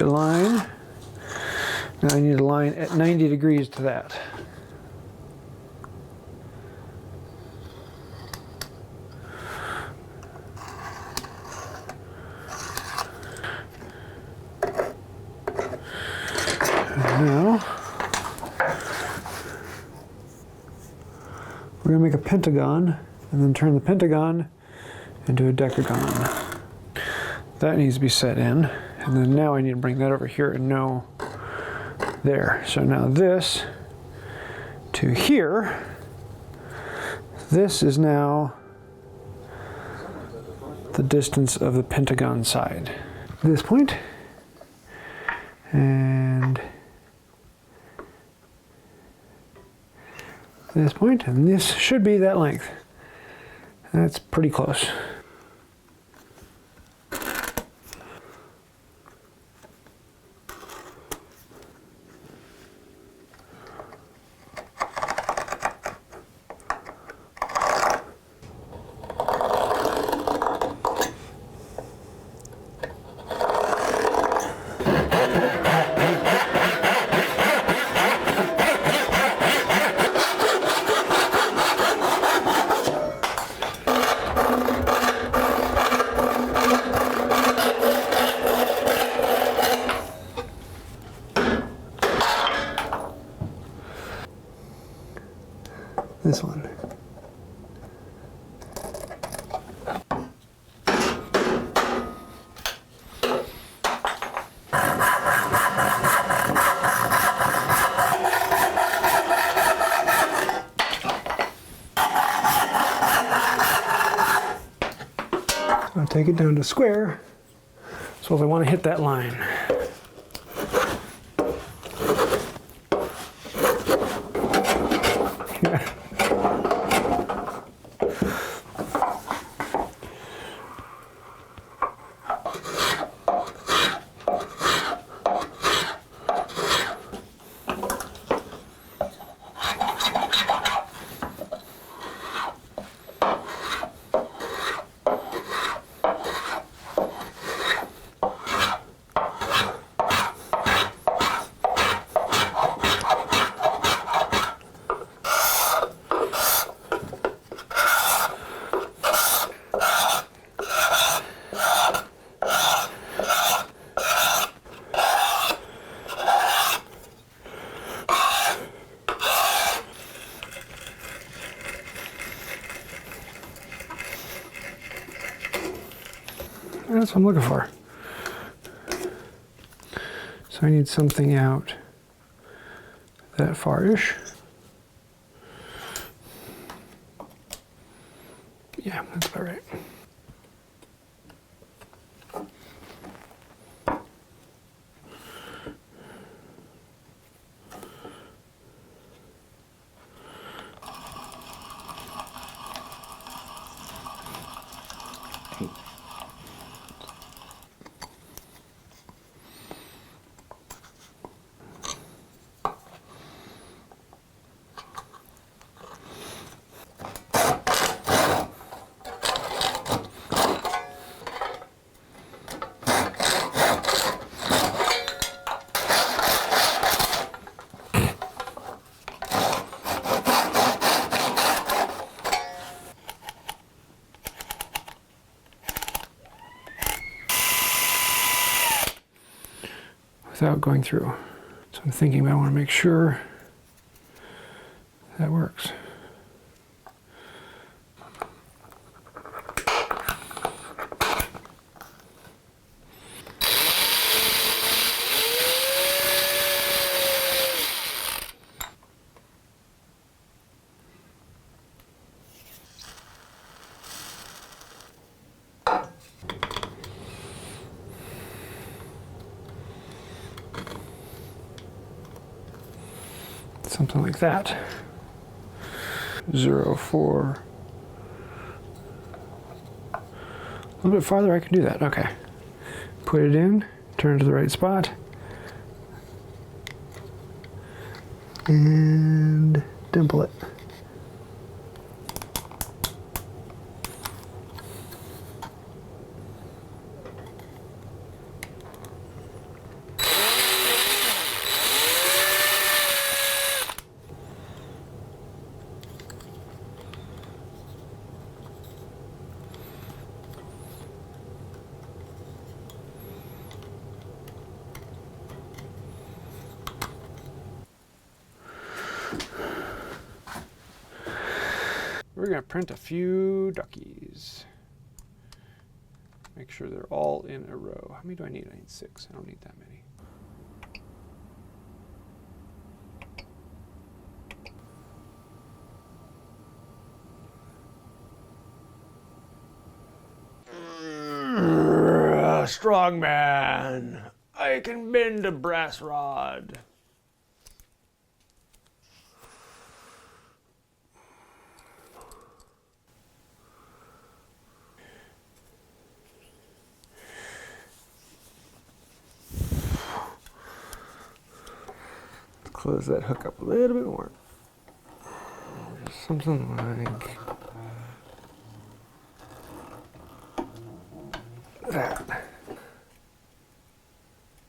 a line. Now I need a line at 90 degrees to that. Now, we're going to make a pentagon and then turn the pentagon into a decagon. That needs to be set in, and then now I need to bring that over here and no there. So now this to here, this is now the distance of the pentagon side. This point, and this point, and this should be that length. That's pretty close. This one. I'll take it down to square, so if I want to hit that line. Yeah. That's what I'm looking for. So I need something out that far-ish. Yeah, that's about right. Without going through. So I'm thinking, but I want to make sure that works. Something like that. 0, 4. A little bit farther, I can do that. Okay. Put it in, turn it to the right spot, and dimple it. going to print a few duckies. Make sure they're all in a row. How many do I need? I need 6. I don't need that many. Strong man. I can bend a brass rod. Close that hook up a little bit more. Something like that.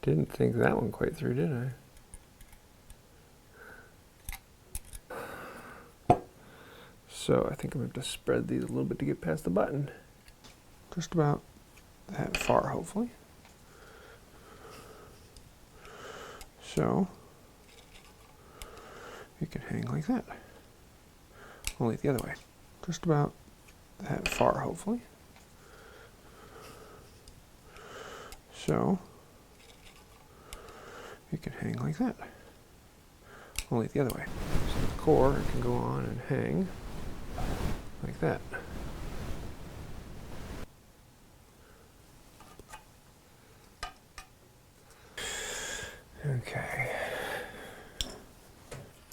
Didn't think that one quite through, did I? So I think I'm going to have to spread these a little bit to get past the button. Just about that far, hopefully. So you can hang like that. Only the other way. Just about that far, hopefully. So you can hang like that. Only the other way. So the core can go on and hang like that. Okay.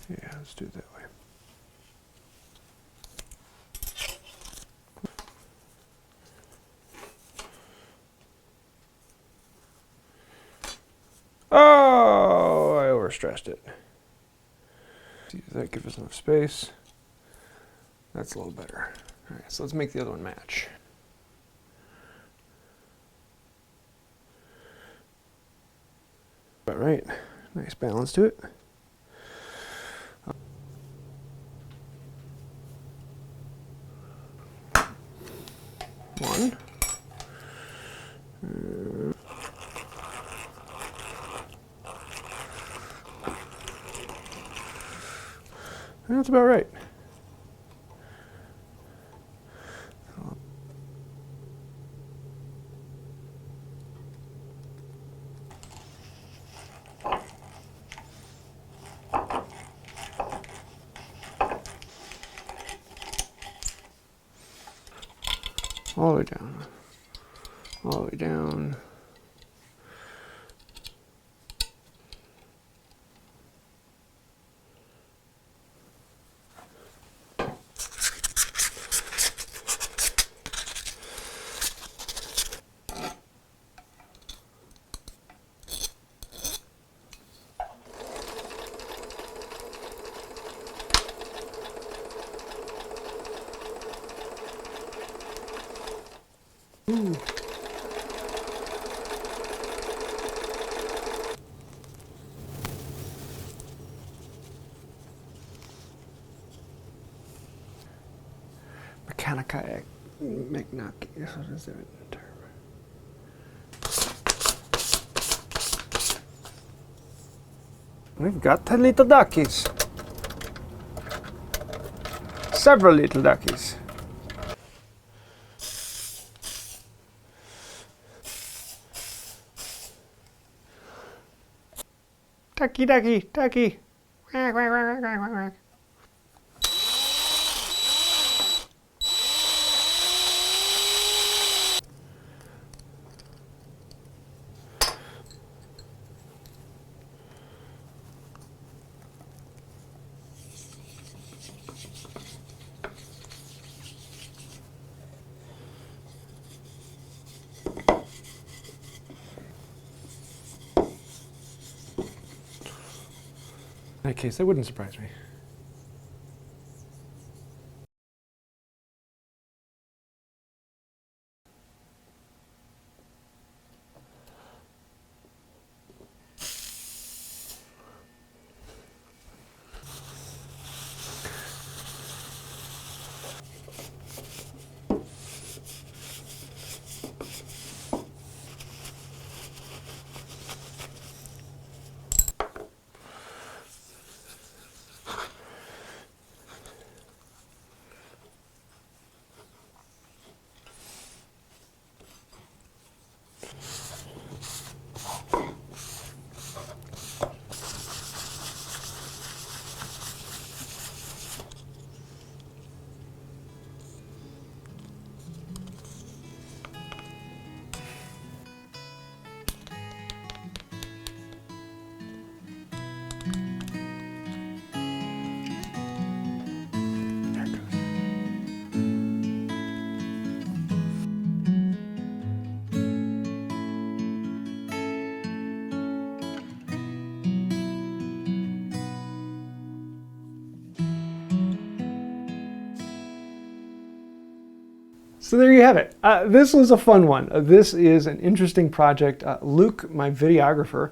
Yeah, let's do it that way. Oh, I overstressed it. Does that give us enough space? That's a little better. All right, so let's make the other one match. All right, nice balance to it. One. That's about right. All the way down. All the way down. Ooh. Mechanica Magnaki. What is it? We've got 10 little duckies. Several little duckies. Ducky, ducky, ducky. Quack, quack, quack, quack, quack, quack. In that case, that wouldn't surprise me. So there you have it. This was a fun one. This is an interesting project. Luke, my videographer,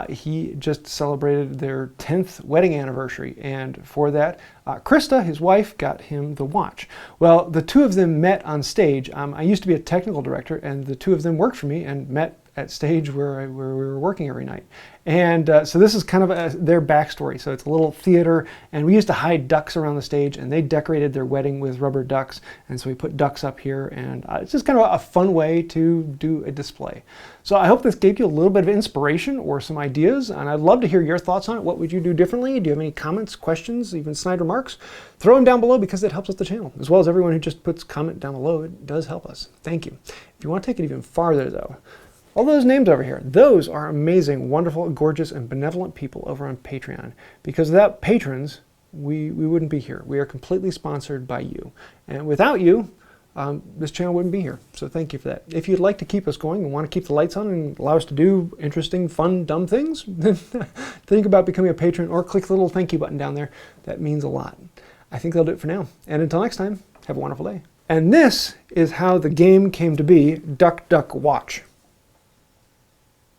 he just celebrated their 10th wedding anniversary, and for that, Krista, his wife, got him the watch. Well, the two of them met on stage. I used to be a technical director, and the two of them worked for me and met at stage where we were working every night. And so this is kind of their backstory. So it's a little theater, and we used to hide ducks around the stage, and they decorated their wedding with rubber ducks. And so we put ducks up here, and it's just kind of a fun way to do a display. So I hope this gave you a little bit of inspiration or some ideas, and I'd love to hear your thoughts on it. What would you do differently? Do you have any comments, questions, even snide remarks? Throw them down below, because it helps with the channel, as well as everyone who just puts comment down below. It does help us. Thank you. If you want to take it even farther, though, all those names over here, those are amazing, wonderful, gorgeous, and benevolent people over on Patreon. Because without patrons, we wouldn't be here. We are completely sponsored by you. And without you, this channel wouldn't be here. So thank you for that. If you'd like to keep us going and want to keep the lights on and allow us to do interesting, fun, dumb things, then think about becoming a patron or click the little thank you button down there. That means a lot. I think that'll do it for now. And until next time, have a wonderful day. And this is how the game came to be, Duck, Duck, Watch.